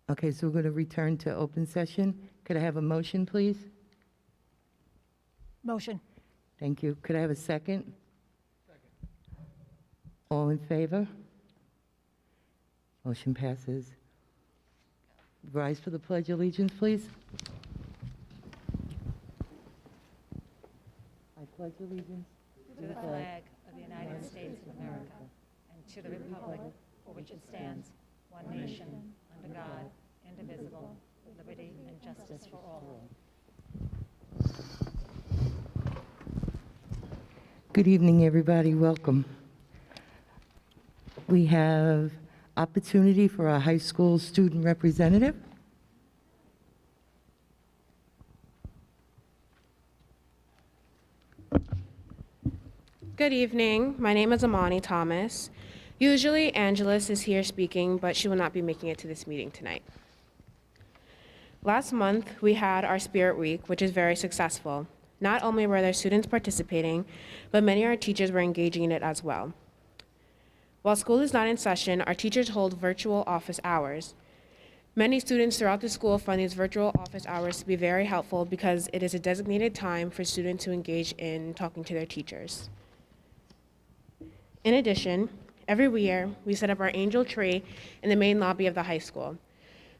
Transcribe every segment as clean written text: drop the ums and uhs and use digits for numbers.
Okay, so we're going to return to open session. Could I have a motion, please? Motion. Thank you. Could I have a second? All in favor? Motion passes. Rise for the Pledge of Allegiance, please. I pledge allegiance To the flag of the United States of America and to the republic for which it stands, one nation, under God, indivisible, with liberty and justice for all. Good evening, everybody. Welcome. We have opportunity for our high school student representative. Good evening. My name is Amani Thomas. Usually Angeles is here speaking, but she will not be making it to this meeting tonight. Last month, we had our Spirit Week, which is very successful. Not only were there students participating, but many of our teachers were engaging in it as well. While school is not in session, our teachers hold virtual office hours. Many students throughout the school find these virtual office hours to be very helpful because it is a designated time for students to engage in talking to their teachers. In addition, every year, we set up our angel tree in the main lobby of the high school.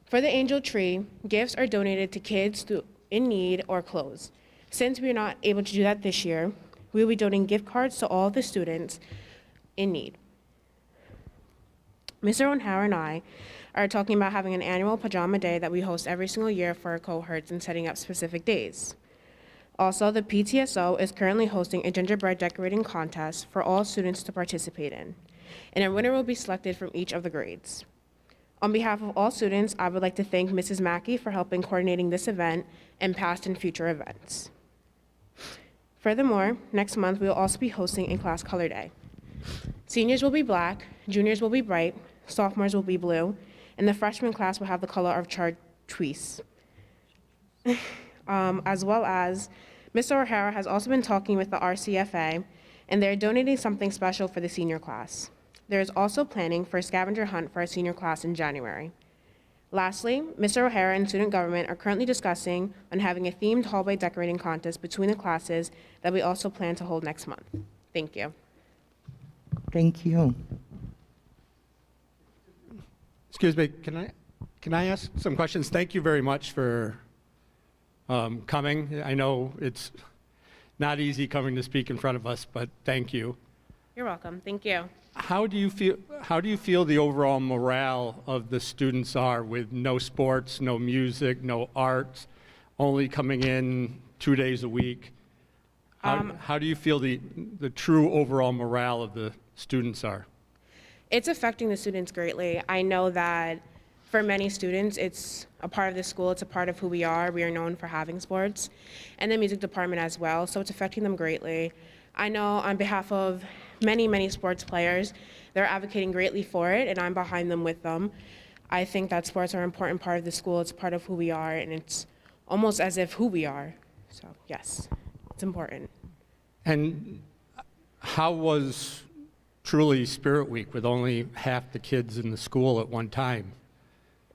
For the angel tree, gifts are donated to kids in need or clothes. Since we are not able to do that this year, we will be donating gift cards to all of the students in need. Mr. O'Hara and I are talking about having an annual pajama day that we host every single year for our cohorts and setting up specific days. Also, the PTSO is currently hosting a gingerbread decorating contest for all students to participate in, and a winner will be selected from each of the grades. On behalf of all students, I would like to thank Mrs. Mackey for helping coordinating this event and past and future events. Furthermore, next month we will also be hosting a class color day. Seniors will be black, juniors will be bright, sophomores will be blue, and the freshman class will have the color of chartreuse. As well as Mr. O'Hara has also been talking with the RCFA, and they're donating something special for the senior class. There is also planning for a scavenger hunt for our senior class in January. Lastly, Mr. O'Hara and student government are currently discussing on having a themed hallway decorating contest between the classes that we also plan to hold next month. Thank you. Thank you. Excuse me, can I ask some questions? Thank you very much for coming. I know it's not easy coming to speak in front of us, but thank you. You're welcome. Thank you. How do you feel the overall morale of the students are with no sports, no music, no arts, only coming in 2 days a week? How do you feel the true overall morale of the students are? It's affecting the students greatly. I know that for many students, it's a part of the school, it's a part of who we are. We are known for having sports, and the music department as well, so it's affecting them greatly. I know on behalf of many sports players, they're advocating greatly for it, and I'm behind them with them. I think that sports are an important part of the school, it's part of who we are, and it's almost as if who we are. So yes, it's important. And how was truly Spirit Week with only half the kids in the school at one time?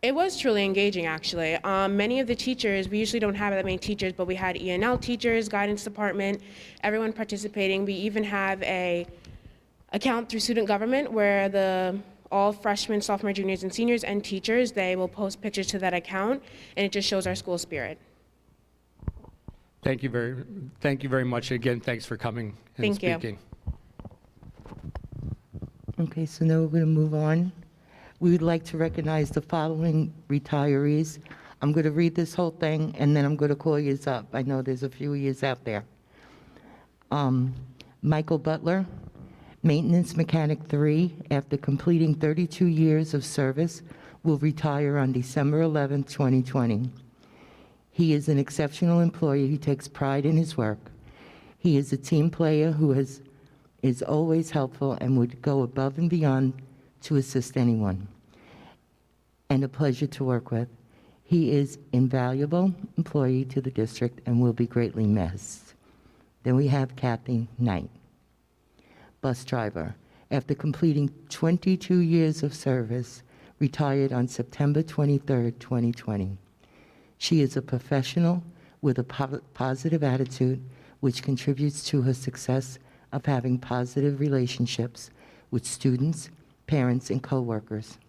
It was truly engaging, actually. Many of the teachers, we usually don't have that many teachers, but we had E&L teachers, guidance department, everyone participating. We even have a account through student government where all freshmen, sophomore, juniors, and seniors and teachers, they will post pictures to that account, and it just shows our school spirit. Thank you very much. Again, thanks for coming and speaking. Okay, so now we're going to move on. We would like to recognize the following retirees. I'm going to read this whole thing, and then I'm going to call you up. I know there's a few years out there. Michael Butler, Maintenance Mechanic 3, after completing 32 years of service, will retire on December 11, 2020. He is an exceptional employee who takes pride in his work. He is a team player who is always helpful and would go above and beyond to assist anyone, and a pleasure to work with. He is invaluable employee to the district and will be greatly missed. Then we have Kathy Knight, bus driver. After completing 22 years of service, retired on September 23, 2020. She is a professional with a positive attitude, which contributes to her success of having positive relationships with students, parents, and coworkers.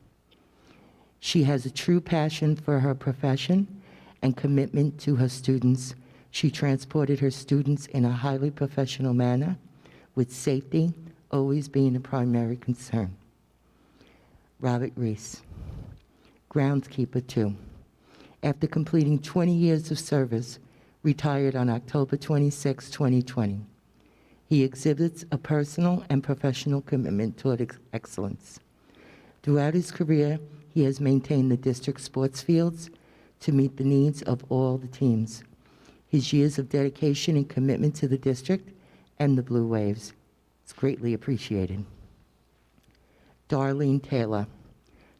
She has a true passion for her profession and commitment to her students. She transported her students in a highly professional manner, with safety always being a primary concern. Robert Reese, groundskeeper 2. After completing 20 years of service, retired on October 26, 2020. He exhibits a personal and professional commitment toward excellence. Throughout his career, he has maintained the district sports fields to meet the needs of all the teams. His years of dedication and commitment to the district and the Blue Waves is greatly appreciated. Darlene Taylor,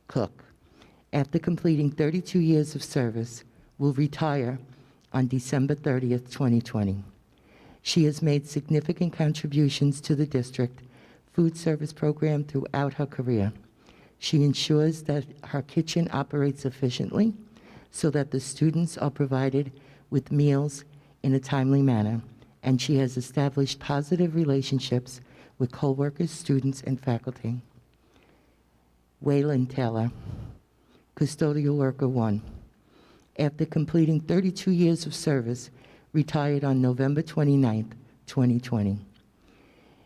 cook. After completing 32 years of service, will retire on December 30th, 2020. She has made significant contributions to the district food service program throughout her career. She ensures that her kitchen operates efficiently so that the students are provided with meals in a timely manner, and she has established positive relationships with coworkers, students, and faculty. Waylon Taylor, custodial worker 1. After completing 32 years of service, retired on November 29, 2020.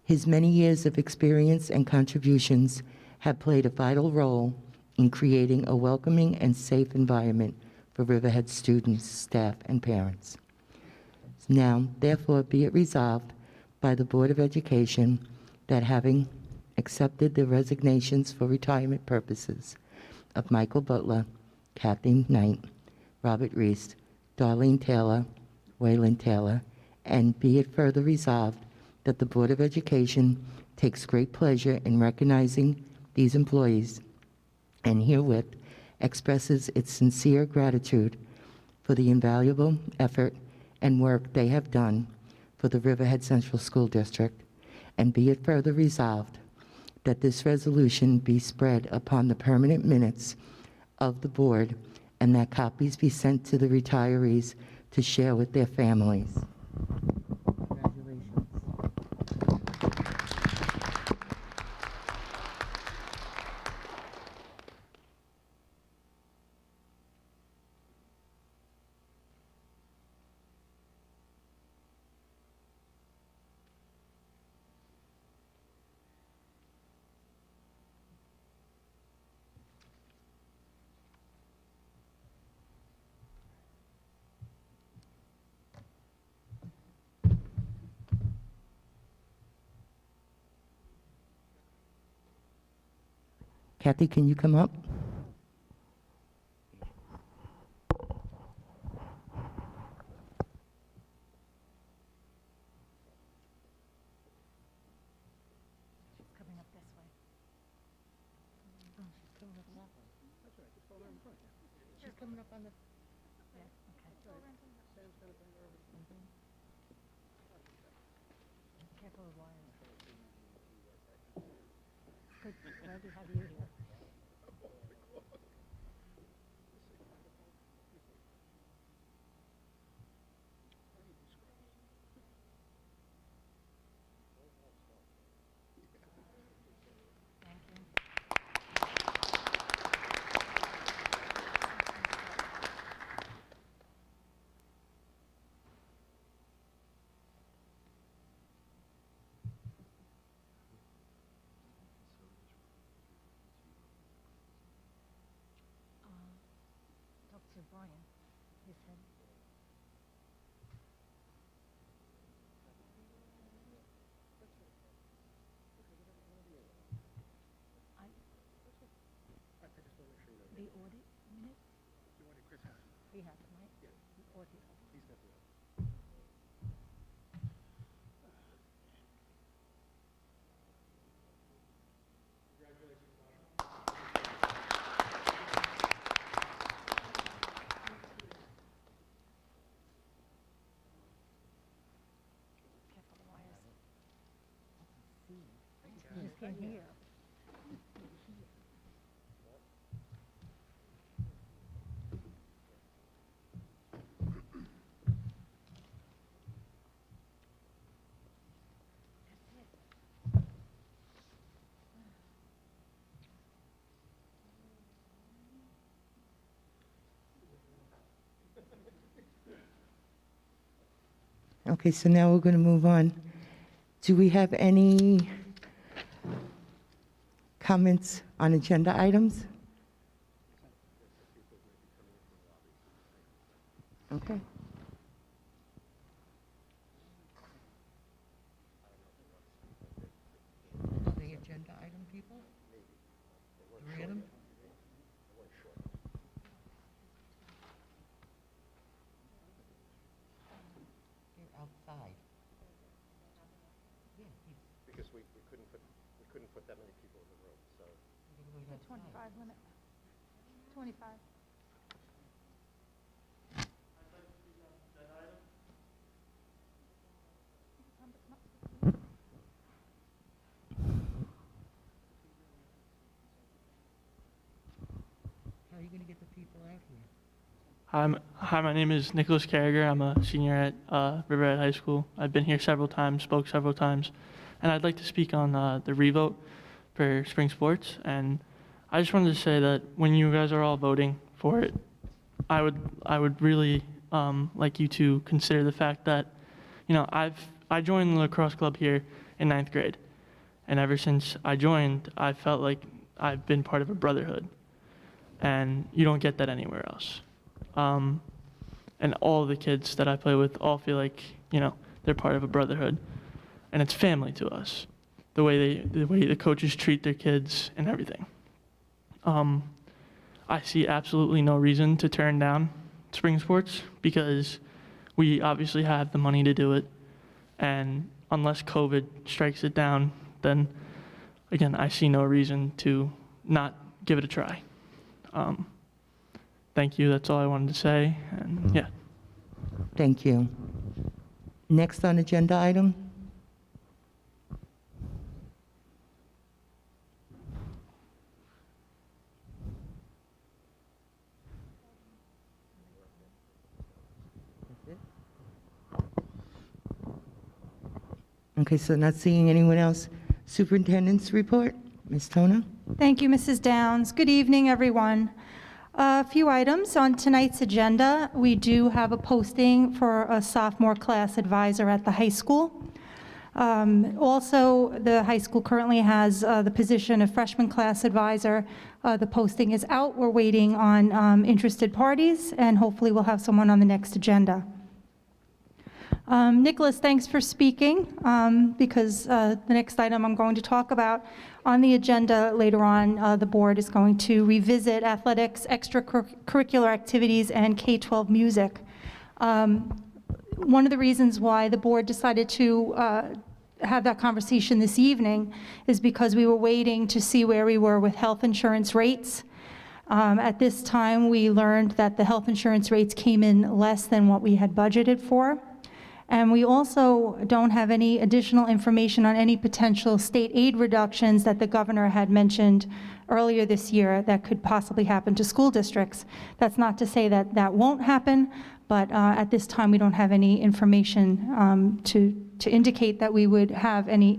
His many years of experience and contributions have played a vital role in creating a welcoming and safe environment for Riverhead students, staff, and parents. Now, therefore, be it resolved by the Board of Education that having accepted the resignations for retirement purposes of Michael Butler, Kathy Knight, Robert Reese, Darlene Taylor, Waylon Taylor, and be it further resolved that the Board of Education takes great pleasure in recognizing these employees and herewith expresses its sincere gratitude for the invaluable effort and work they have done for the Riverhead Central School District, and be it further resolved that this resolution be spread upon the permanent minutes of the board and that copies be sent to the retirees to share with their families. Congratulations. Kathy, can you come up? Coming up this way. Oh, she's coming up that way. That's right, just hold her in front. She's coming up on the... Yeah, okay. Careful with wires. Good, glad to have you here. Thank you. Talk to Brian. He said. The audit minutes? He has them, right? Yeah. The audit. He's got the audit. Careful the wires. You just came here. Okay, so now we're going to move on. Do we have any comments on agenda items? Okay. Are they agenda item people? 3 of them? They're outside. Because we couldn't put that many people in the room, so. 25 limit. 25. How are you going to get the people out here? Hi, my name is Nicholas Carragher. I'm a senior at Riverhead High School. I've been here several times, spoke several times, and I'd like to speak on the revote for spring sports. And I just wanted to say that when you guys are all voting for it, I would really like you to consider the fact that, you know, I joined the lacrosse club here in 9th grade, and ever since I joined, I felt like I've been part of a brotherhood, and you don't get that anywhere else. And all the kids that I play with all feel like, you know, they're part of a brotherhood, and it's family to us. The way the coaches treat their kids and everything. I see absolutely no reason to turn down spring sports because we obviously have the money to do it, and unless COVID strikes it down, then again I see no reason to not give it a try. Thank you. That's all I wanted to say. And yeah. Thank you. Next on agenda item? Okay, so not seeing anyone else. Superintendent's report, Ms. Tona? Thank you, Mrs. Downs. Good evening, everyone. A few items on tonight's agenda. We do have a posting for a sophomore class advisor at the high school. Also, the high school currently has the position of freshman class advisor. The posting is out. We're waiting on interested parties, and hopefully we'll have someone on the next agenda. Nicholas, thanks for speaking, because the next item I'm going to talk about on the agenda later on, the board is going to revisit athletics, extracurricular activities, and K-12 music. One of the reasons why the board decided to have that conversation this evening is because we were waiting to see where we were with health insurance rates. At this time, we learned that the health insurance rates came in less than what we had budgeted for. And we also don't have any additional information on any potential state aid reductions that the governor had mentioned earlier this year that could possibly happen to school districts. That's not to say that that won't happen, but at this time we don't have any information to indicate that we would have any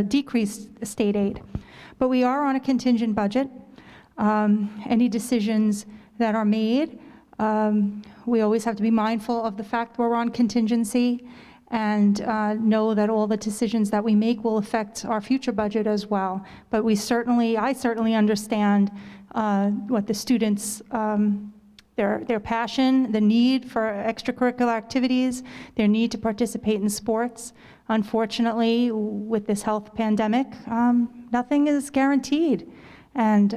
decreased state aid. But we are on a contingent budget. Any decisions that are made, we always have to be mindful of the fact we're on contingency and know that all the decisions that we make will affect our future budget as well. But I certainly understand what the students, their passion, the need for extracurricular activities, their need to participate in sports. Unfortunately, with this health pandemic, nothing is guaranteed. And,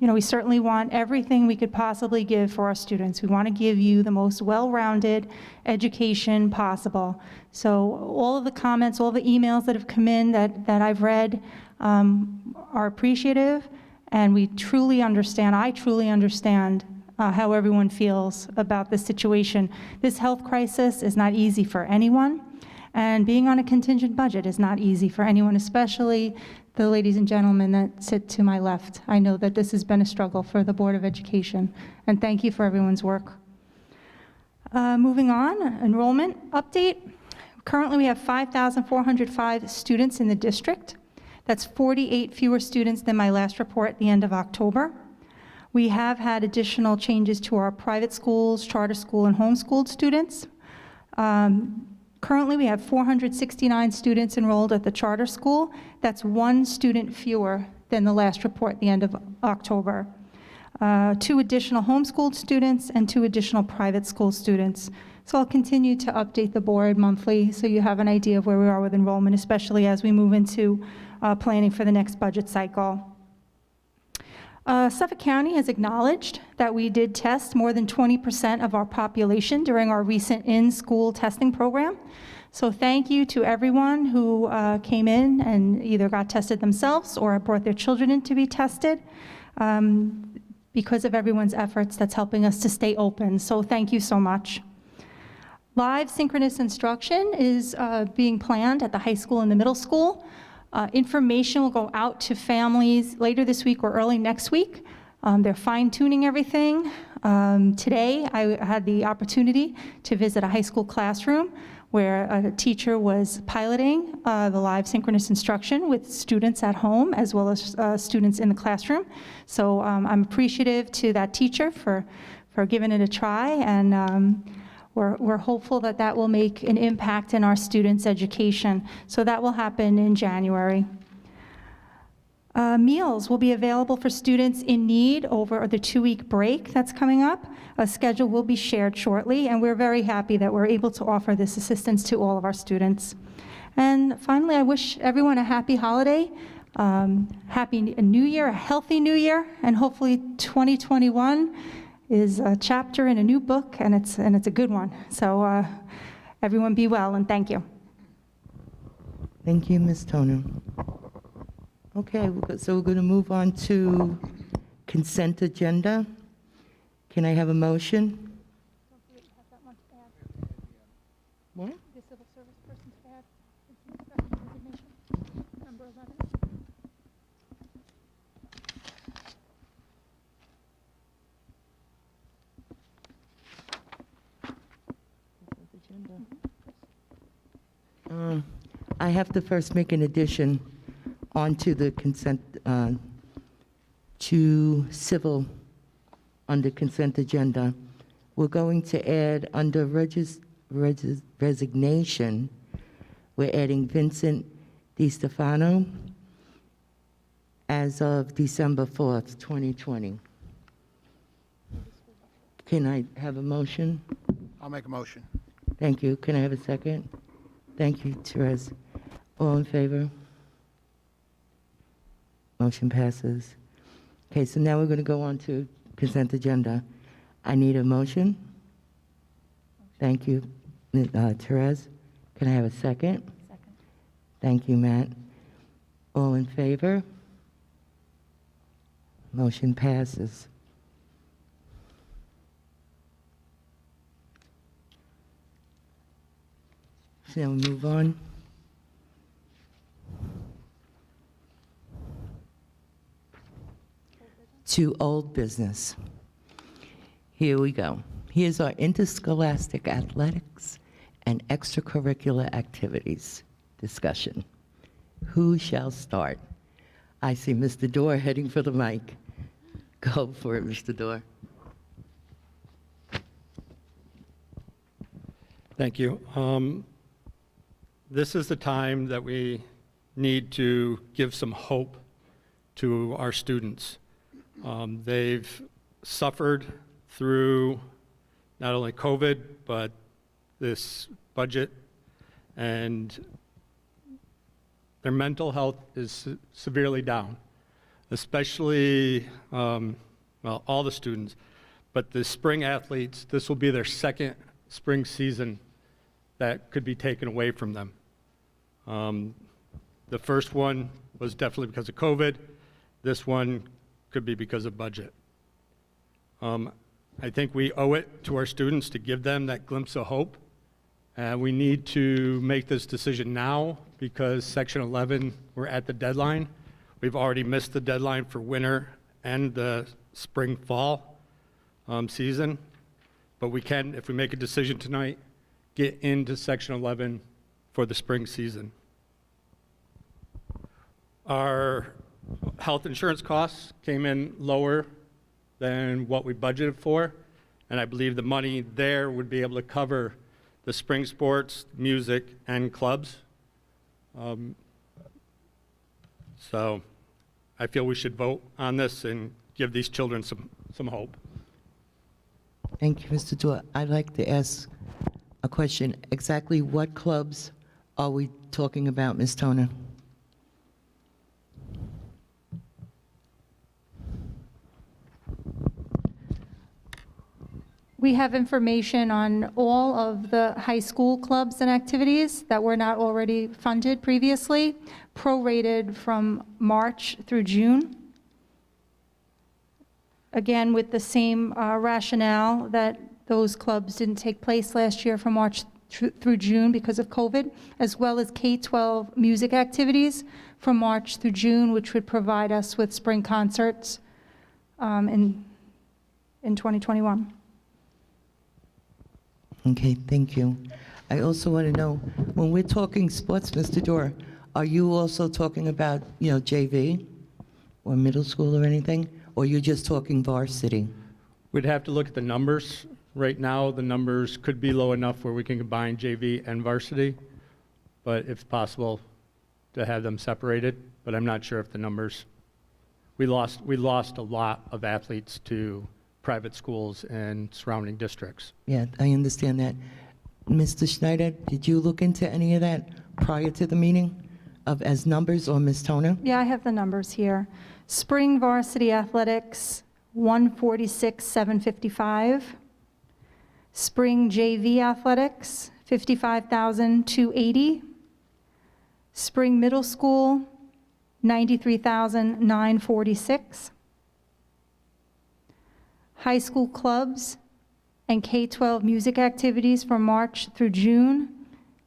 you know, we certainly want everything we could possibly give for our students. We want to give you the most well-rounded education possible. So all of the comments, all the emails that have come in that I've read are appreciative, and we truly understand, I truly understand how everyone feels about this situation. This health crisis is not easy for anyone, and being on a contingent budget is not easy for anyone, especially the ladies and gentlemen that sit to my left. I know that this has been a struggle for the Board of Education, and thank you for everyone's work. Moving on, enrollment update. Currently, we have 5,405 students in the district. That's 48 fewer students than my last report at the end of October. We have had additional changes to our private schools, charter school, and homeschooled students. Currently, we have 469 students enrolled at the charter school. That's one student fewer than the last report at the end of October. 2 additional homeschooled students and 2 additional private school students. So I'll continue to update the board monthly so you have an idea of where we are with enrollment, especially as we move into planning for the next budget cycle. Suffolk County has acknowledged that we did test more than 20% of our population during our recent in-school testing program. So thank you to everyone who came in and either got tested themselves or brought their children in to be tested. Because of everyone's efforts, that's helping us to stay open. So thank you so much. Live synchronous instruction is being planned at the high school and the middle school. Information will go out to families later this week or early next week. They're fine-tuning everything. Today, I had the opportunity to visit a high school classroom where a teacher was piloting the live synchronous instruction with students at home as well as students in the classroom. So I'm appreciative to that teacher for giving it a try, and we're hopeful that that will make an impact in our students' education. So that will happen in January. Meals will be available for students in need over the 2-week break that's coming up. A schedule will be shared shortly, and we're very happy that we're able to offer this assistance to all of our students. And finally, I wish everyone a happy holiday, happy New Year, a healthy New Year, and hopefully 2021 is a chapter in a new book, and it's a good one. So everyone be well, and thank you. Thank you, Ms. Toner. Okay, so we're going to move on to consent agenda. Can I have a motion? What? The civil service person's bad. Number 11. I have to first make an addition onto the consent, to civil under consent agenda. We're going to add under resignation, we're adding Vincent DiStefano as of December 4th, 2020. Can I have a motion? I'll make a motion. Thank you. Can I have a second? Thank you, Therese. All in favor? Motion passes. Okay, so now we're going to go on to consent agenda. I need a motion. Thank you, Therese. Can I have a second? Second. Thank you, Matt. All in favor? Motion passes. So now we move on. To old business. Here we go. Here's our interscholastic athletics and extracurricular activities discussion. Who shall start? I see Mr. Dorr heading for the mic. Go for it, Mr. Dorr. Thank you. This is the time that we need to give some hope to our students. They've suffered through not only COVID, but this budget, and their mental health is severely down, especially, well, all the students, but the spring athletes, this will be their second spring season that could be taken away from them. The first one was definitely because of COVID. This one could be because of budget. I think we owe it to our students to give them that glimpse of hope. And we need to make this decision now because Section 11, we're at the deadline. We've already missed the deadline for winter and the spring-fall season. But we can, if we make a decision tonight, get into Section 11 for the spring season. Our health insurance costs came in lower than what we budgeted for, and I believe the money there would be able to cover the spring sports, music, and clubs. So I feel we should vote on this and give these children some hope. Thank you, Mr. Dorr. I'd like to ask a question. Exactly what clubs are we talking about, Ms. Toner? We have information on all of the high school clubs and activities that were not already funded previously, prorated from March through June. Again, with the same rationale that those clubs didn't take place last year from March through June because of COVID, as well as K-12 music activities from March through June, which would provide us with spring concerts in 2021. Okay, thank you. I also want to know, when we're talking sports, Mr. Dorr, are you also talking about, JV or middle school or anything? Or you're just talking varsity? We'd have to look at the numbers. Right now, the numbers could be low enough where we can combine JV and varsity, but if possible, to have them separated. But I'm not sure if the numbers, we lost a lot of athletes to private schools and surrounding districts. Yeah, I understand that. Mr. Schneider, did you look into any of that prior to the meeting as numbers, or Ms. Toner? Yeah, I have the numbers here. Spring varsity athletics, 146,755. Spring JV athletics, 55,280. Spring middle school, 93,946. High school clubs and K-12 music activities from March through June,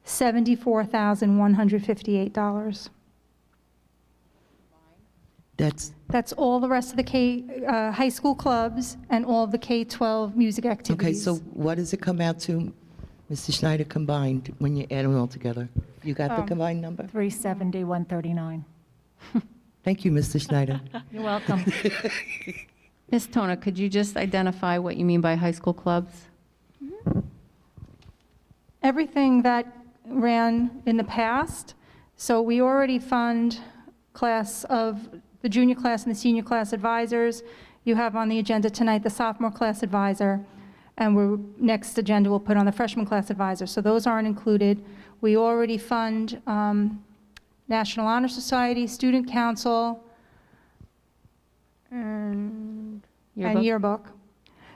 $74,158. That's all the rest of the high school clubs and all the K-12 music Okay, activities. so what does it come out to, Mr. Schneider, combined when you add them all together? You got the combined number? 370, 139. Thank you, Mr. Schneider. You're welcome. Ms. Toner, could you just identify what you mean by high school clubs? Everything that ran in the past. So we already fund the junior class and the senior class advisors. You have on the agenda tonight the sophomore class advisor, and next agenda we'll put on the freshman class advisor. So those aren't included. We already fund National Honor Society, Student Council, and yearbook.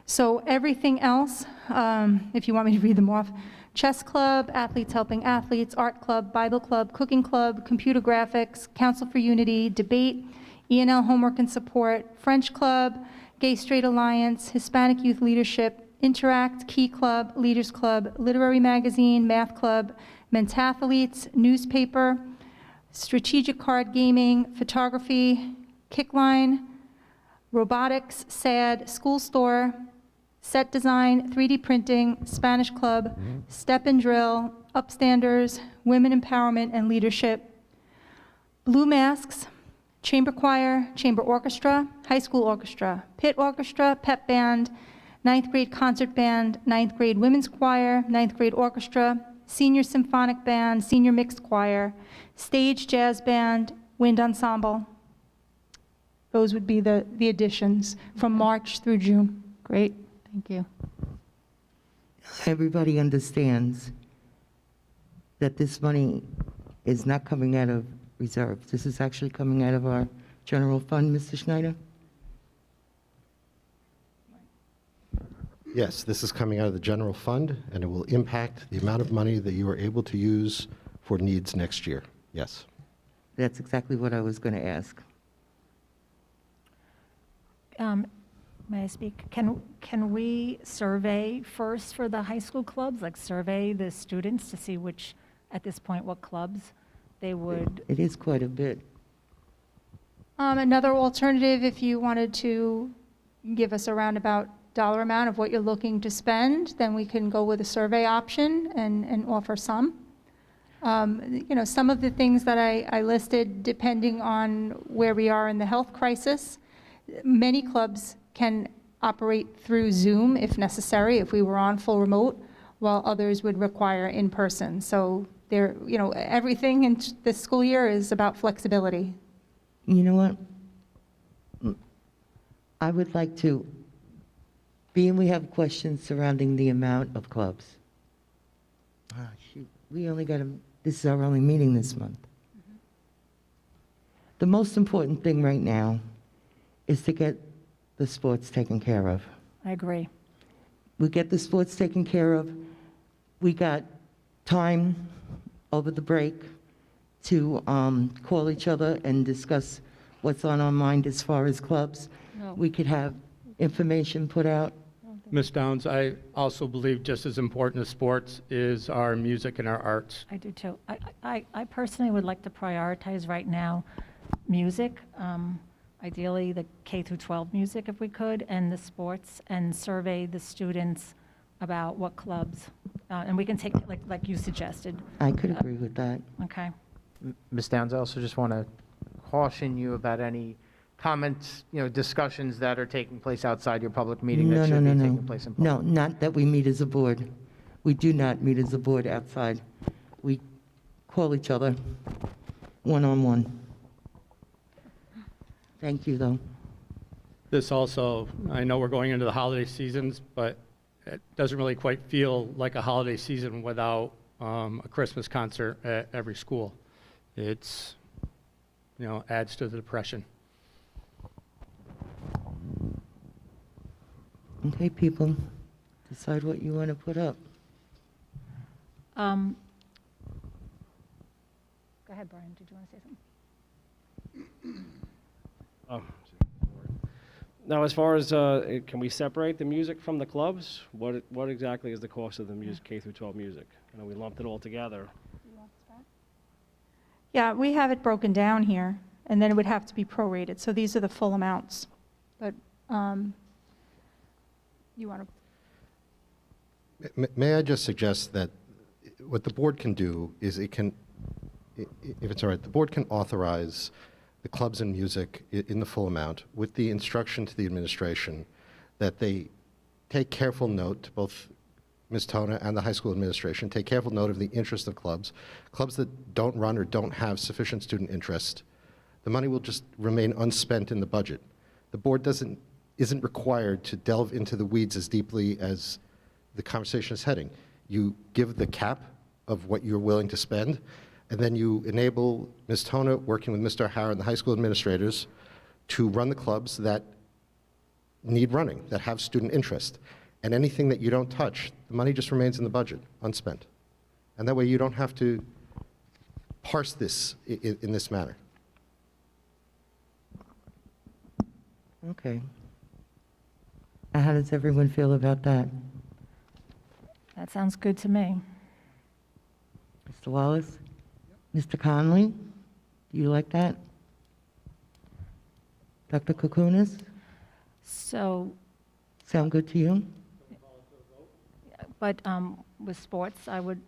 So everything else, if you want me to read them off: chess club, athletes helping athletes, art club, Bible club, cooking club, computer graphics, Council for Unity, debate, E&L homework and support, French club, Gay Straight Alliance, Hispanic Youth Leadership, Interact, Key Club, Leaders Club, Literary Magazine, Math Club, Mentathletes, newspaper, strategic card gaming, photography, Kickline, robotics, SAD, school store, set design, 3D printing, Spanish club, step and drill, upstanders, women empowerment and leadership, blue masks, chamber choir, chamber orchestra, high school orchestra, pit orchestra, pep band, 9th grade concert band, 9th grade women's choir, 9th grade orchestra, senior symphonic band, senior mixed choir, stage jazz band, wind ensemble. Those would be the additions from March through June. Great, thank you. Everybody understands that this money is not coming out of reserve. This is actually coming out of our general fund, Mr. Schneider? Yes, this is coming out of the general fund, and it will impact the amount of money that you are able to use for needs next year. Yes. That's exactly what I was going to ask. May I speak? Can we survey first for the high school clubs, like survey the students to see which, at this point, what clubs they would? It is quite a bit. Another alternative, if you wanted to give us a roundabout dollar amount of what you're looking to spend, then we can go with a survey option and offer some. Some of the things that I listed, depending on where we are in the health crisis, many clubs can operate through Zoom if necessary, if we were on full remote. while others would require in-person. So there, everything in this school year is about flexibility. You know what? I would like to, being we have questions surrounding the amount of clubs. Shoot, we only got this is our only meeting this month. The most important thing right now is to get the sports taken care of. I agree. We get the sports taken care of. We got time over the break to call each other and discuss what's on our mind as far as clubs. No. We could have information put out. Ms. Downs, I also believe just as important as sports is our music and our arts. I do too. I personally would like to prioritize right now music, ideally the K through 12 music if we could, and the sports, and survey the students about what clubs, and we can take, like you suggested. I could agree with that. Okay. Ms. Downs, I also just want to caution you about any comments, discussions that are taking place outside your public meeting that should be taking place in public. No, not that we meet as a board. We do not meet as a board outside. We call each other one-on-one. Thank you, though. This also, I know we're going into the holiday seasons, but it doesn't really quite feel like a holiday season without a Christmas concert at every school. It's, adds to the depression. Okay, people, decide what you want to put up. Go ahead, Brian. Did you want to say something? Now, as far as, can we separate the music from the clubs? What exactly is the cost of the music, K through 12 music? We lumped it all together. Yeah, we have it broken down here, and then it would have to be prorated. So these are the full amounts. But you want to? May I just suggest that what the board can do is it can, if it's all right, the board can authorize the clubs and music in the full amount with the instruction to the administration that they take careful note, both Ms. Tona and the high school administration, take careful note of the interest of clubs. Clubs that don't run or don't have sufficient student interest, the money will just remain unspent in the budget. The board isn't required to delve into the weeds as deeply as the conversation is heading. You give the cap of what you're willing to spend, and then you enable Ms. Tona, working with Mr. O'Hara and the high school administrators, to run the clubs that need running, that have student interest. And anything that you don't touch, the money just remains in the budget, unspent. And that way you don't have to parse this in this manner. Okay. How does everyone feel about that? That sounds good to me. Mr. Wallace? Mr. Conley? Do you like that? Dr. Koukounis? So, Sound good to you? but with sports, I would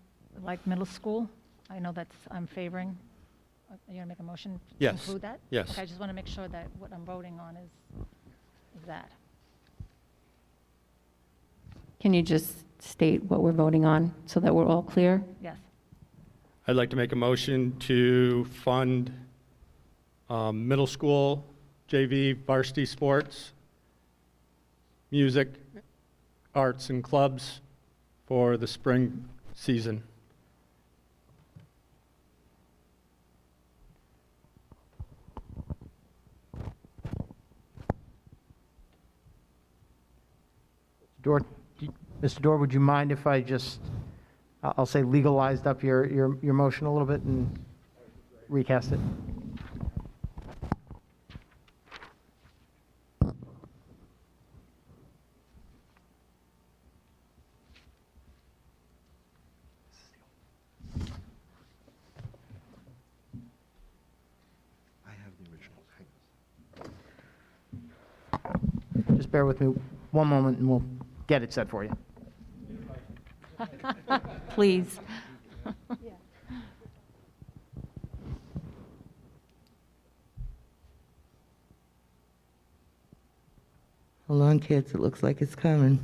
like middle school. I know I'm favoring. Are you going to make a motion to Yes. include that? Yes. Okay, I just want to make sure that what I'm voting on is that. Can you just state what we're voting on so that we're all clear? Yes. I'd like to make a motion to fund middle school JV varsity sports, music, arts, and clubs for the spring season. Mr. Dorr, would you mind if I just, I'll say legalized up your motion a little bit and recast it? I have the original. Just bear with me one moment and we'll get it set for you. Please. Hold on, kids. It looks like it's coming.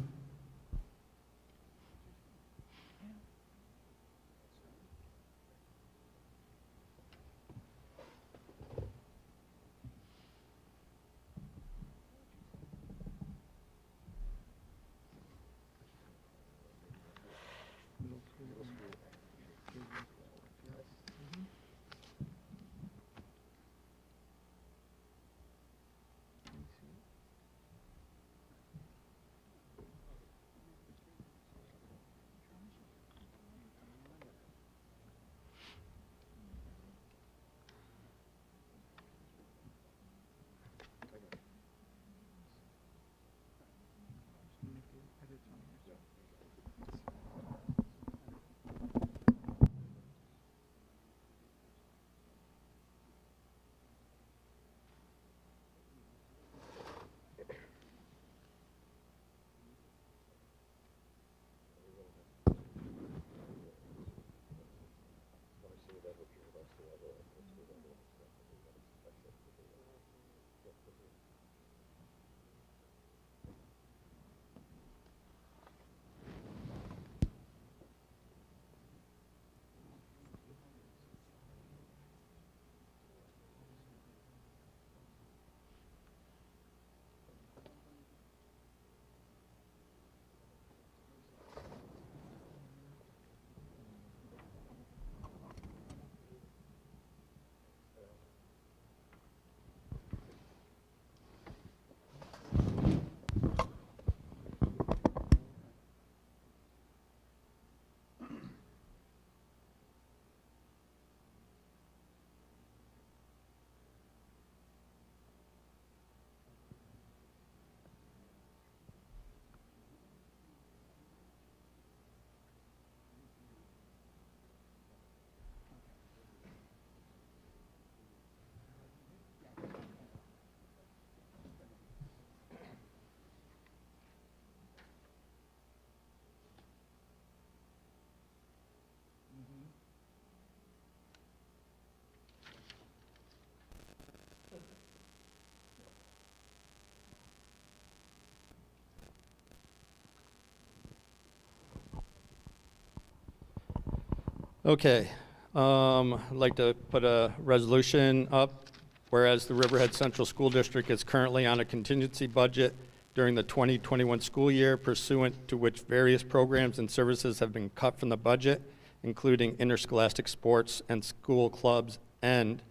Okay, I'd like to put a resolution up. Whereas the Riverhead Central School District is currently on a contingency budget during the 2021 school year, pursuant to which various programs and services have been cut from the budget, including interscholastic sports and school clubs, and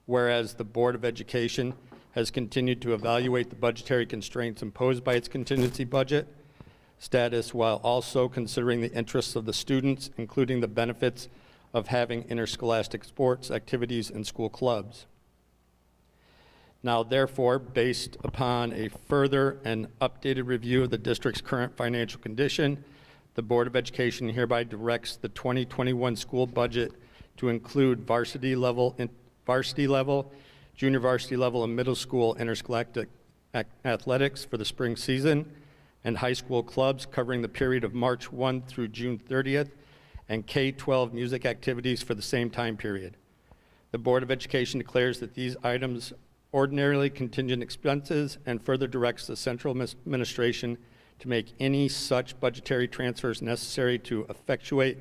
whereas the Board of Education has continued to evaluate the budgetary constraints imposed by its contingency budget status while also considering the interests of the students, including the benefits of having interscholastic sports activities and school clubs. Now, therefore, based upon a further and updated review of the district's current financial condition, the Board of Education hereby directs the 2021 school budget to include varsity level, junior varsity level, and middle school interscholastic athletics for the spring season, and high school clubs covering the period of March 1 through June 30th, and K-12 music activities for the same time period. The Board of Education declares that these items ordinarily contingent expenses and further directs the central administration to make any such budgetary transfers necessary to effectuate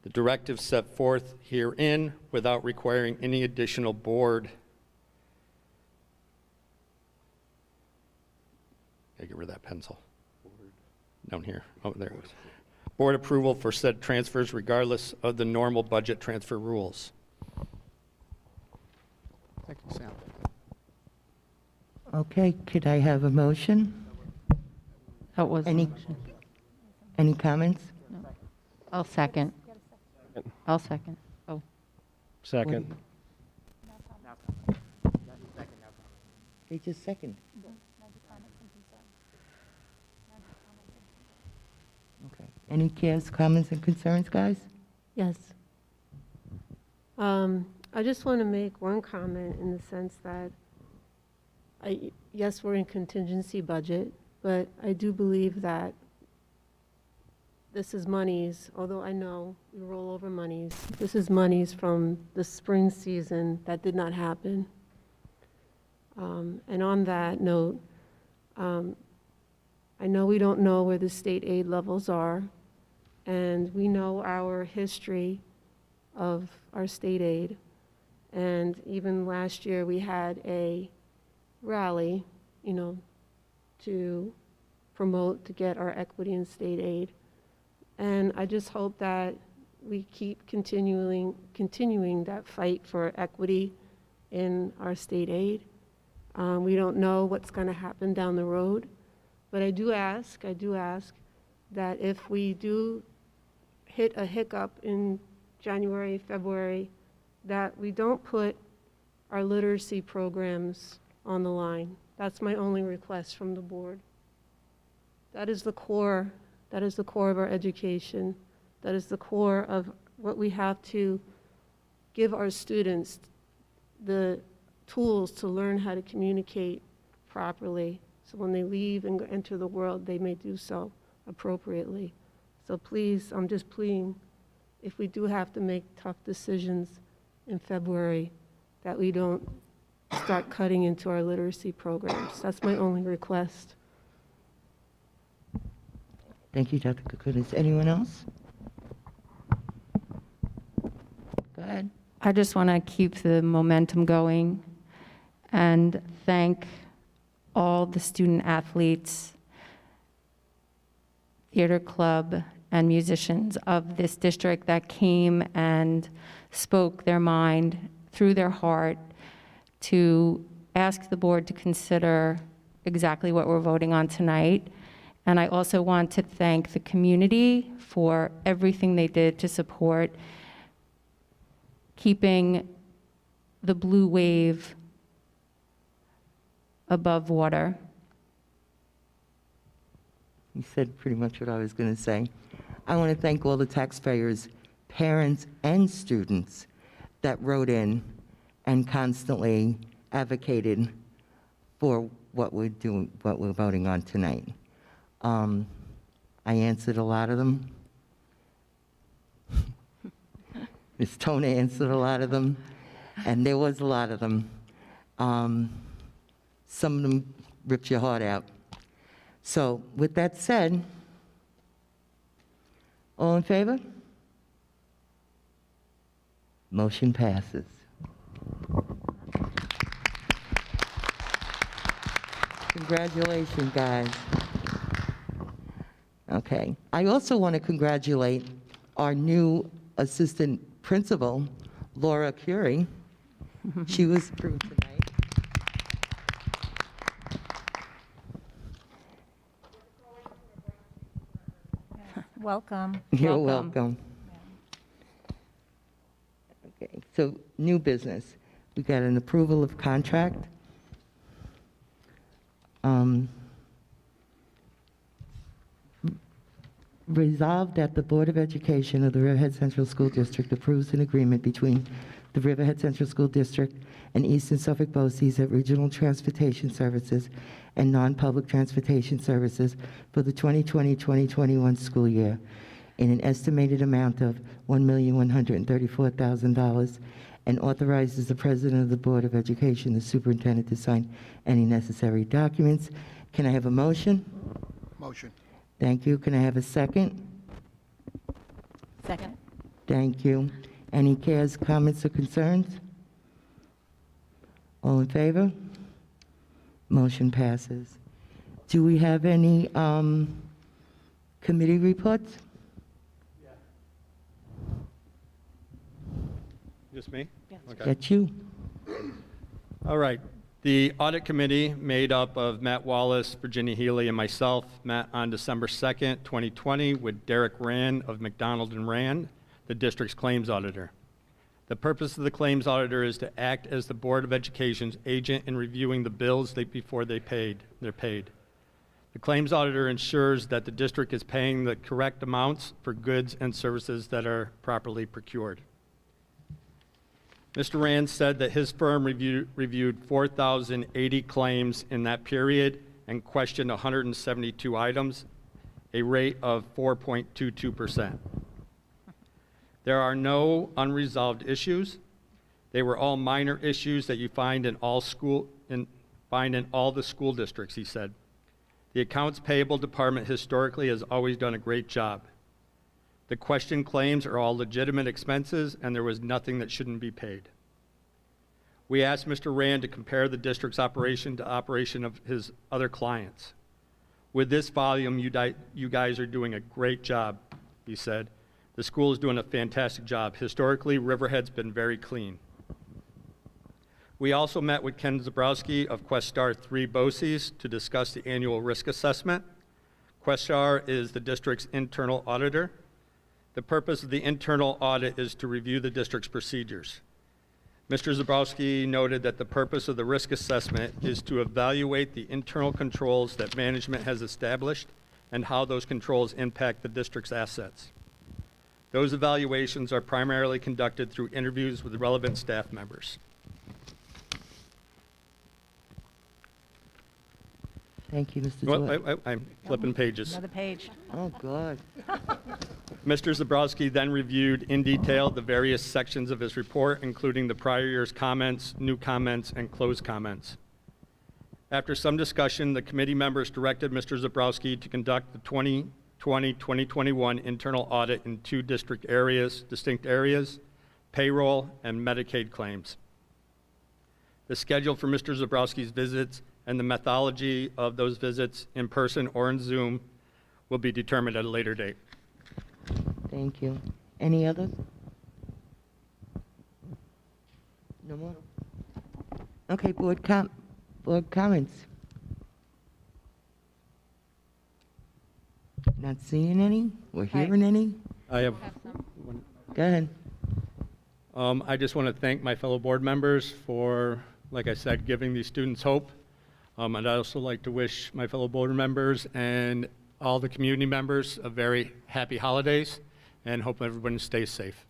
the directives set forth herein without requiring any additional board. Gotta get rid of that pencil. Down here. Oh, there it goes. Board approval for said transfers regardless of the normal budget transfer rules. Thank you, Sam. Okay, could I have a motion? That was the Any- motion. Any comments? I'll second. I'll second. Oh, Second. They just second. Okay. Any cares, comments, and concerns, guys? Yes. I just want to make one comment in the sense that, yes, we're in contingency budget, but I do believe that this is monies, although I know we roll over monies, this is monies from the spring season that did not happen. And on that note, I know we don't know where the state aid levels are, and we know our history of our state aid. And even last year, we had a rally, to promote, to get our equity in state aid. And I just hope that we keep continuing that fight for equity in our state aid. We don't know what's going to happen down the road, but I do ask that if we do hit a hiccup in January, February, that we don't put our literacy programs on the line. That's my only request from the board. That is the core of our education. That is the core of what we have to give our students, the tools to learn how to communicate properly. So when they leave and enter the world, they may do so appropriately. So please, I'm just pleading, if we do have to make tough decisions in February, that we don't start cutting into our literacy programs. That's my only request. Thank you, Dr. Kukunis. Anyone else? Go ahead. I just want to keep the momentum going and thank all the student athletes, theater club, and musicians of this district that came and spoke their mind through their heart to ask the board to consider exactly what we're voting on tonight. And I also want to thank the community for everything they did to support keeping the blue wave above water. You said pretty much what I was going to say. I want to thank all the taxpayers, parents, and students that wrote in and constantly advocated for what we're doing, what we're voting on tonight. I answered a lot of them. Ms. Tona answered a lot of them, and there was a lot of them. Some of them ripped your heart out. So with that said, all in favor? Motion passes. Congratulations, guys. Okay. I also want to congratulate our new assistant principal, Laura Curie. She was approved tonight. Welcome. You're Welcome. welcome. Okay, so new business. We got an approval of contract. Resolved that the Board of Education of the Riverhead Central School District approves an agreement between the Riverhead Central School District and Eastern Suffolk BOCES at Regional Transportation Services and Non-Public Transportation Services for the 2020-2021 school year in an estimated amount of $1,134,000 and authorizes the President of the Board of Education, the superintendent, to sign any necessary documents. Can I have a motion? Motion. Thank you. Can I have a second? Second. Thank you. Any cares, comments, or concerns? All in favor? Motion passes. Do we have any committee reports? Just me? Yes. Okay. That's you. All right. The audit committee, made up of Matt Wallace, Virginia Healy, and myself, met on December 2nd, 2020, with Derek Rand of McDonald and Rand, the district's claims auditor. The purpose of the claims auditor is to act as the Board of Education's agent in reviewing the bills before they're paid. The claims auditor ensures that the district is paying the correct amounts for goods and services that are properly procured. Mr. Rand said that his firm reviewed 4,080 claims in that period and questioned 172 items, a rate of 4.22%. There are no unresolved issues. They were all minor issues that you find in all the school districts, he said. The accounts payable department historically has always done a great job. The questioned claims are all legitimate expenses, and there was nothing that shouldn't be paid. We asked Mr. Rand to compare the district's operation to operation of his other clients. With this volume, you guys are doing a great job, he said. The school is doing a fantastic job. Historically, Riverhead's been very clean. We also met with Ken Zabrowski of Questar 3 BOCES to discuss the annual risk assessment. Questar is the district's internal auditor. The purpose of the internal audit is to review the district's procedures. Mr. Zabrowski noted that the purpose of the risk assessment is to evaluate the internal controls that management has established and how those controls impact the district's assets. Those evaluations are primarily conducted through interviews with relevant staff members. Thank you, Mr. Well, George. I'm flipping pages. Another page. Oh, God. Mr. Zabrowski then reviewed in detail the various sections of his report, including the prior year's comments, new comments, and closed comments. After some discussion, the committee members directed Mr. Zabrowski to conduct the 2020-2021 internal audit in two distinct areas, payroll and Medicaid claims. The schedule for Mr. Zabrowski's visits and the methodology of those visits, in person or in Zoom, will be determined at a later date. Thank you. Any others? No more? Okay, board comments. Not seeing any? We're hearing any? I have Go ahead. I just want to thank my fellow board members for, like I said, giving these students hope. And I'd also like to wish my fellow board members and all the community members a very happy holidays, and hope everyone stays safe.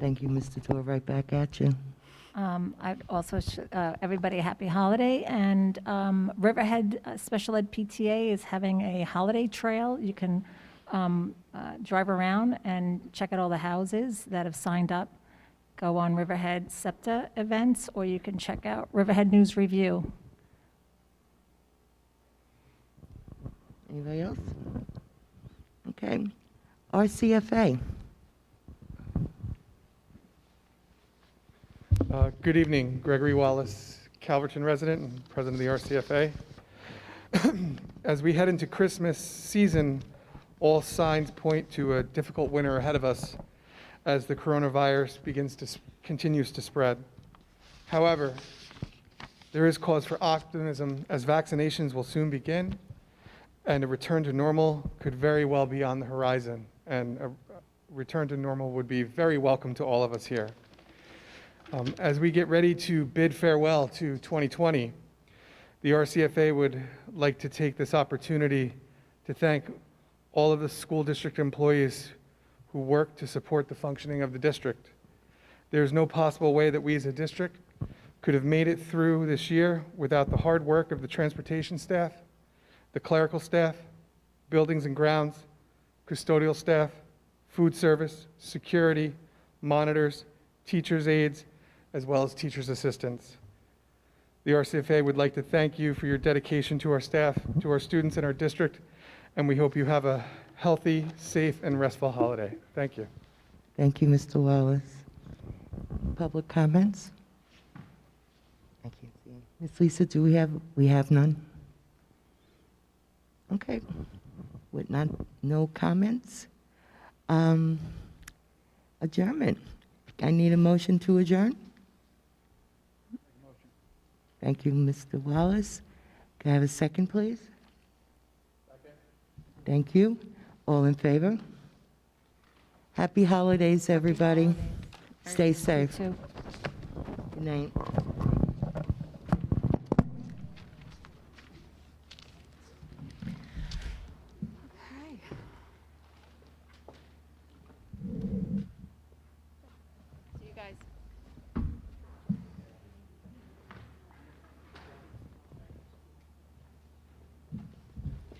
Thank you, Mr. Tor. Right back at you. I'd also everybody a happy holiday, and Riverhead Special Ed PTA is having a holiday trail. You can drive around and check out all the houses that have signed up. Go on Riverhead SEPTA events, or you can check out Riverhead News Review. Anybody else? Okay. RCFA. Good evening, Gregory Wallace, Calverton resident and president of the RCFA. As we head into Christmas season, all signs point to a difficult winter ahead of us as the coronavirus continues to spread. However, there is cause for optimism as vaccinations will soon begin and a return to normal could very well be on the horizon, and a return to normal would be very welcome to all of us here. As we get ready to bid farewell to 2020, the RCFA would like to take this opportunity to thank all of the school district employees who work to support the functioning of the district. There's no possible way that we as a district could have made it through this year without the hard work of the transportation staff, the clerical staff, buildings and grounds, custodial staff, food service, security, monitors, teachers' aides, as well as teachers' assistants. The RCFA would like to thank you for your dedication to our staff, to our students in our district, and we hope you have a healthy, safe, and restful holiday. Thank you. Thank you, Mr. Wallace. Public comments? I can't see any. Ms. Lisa, we have none? Okay. With no comments? Adjournment. I need a motion to adjourn. Thank you, Mr. Wallace. Can I have a second, please? Second. Thank you. All in favor? Happy holidays, everybody. Stay safe. too. Good night.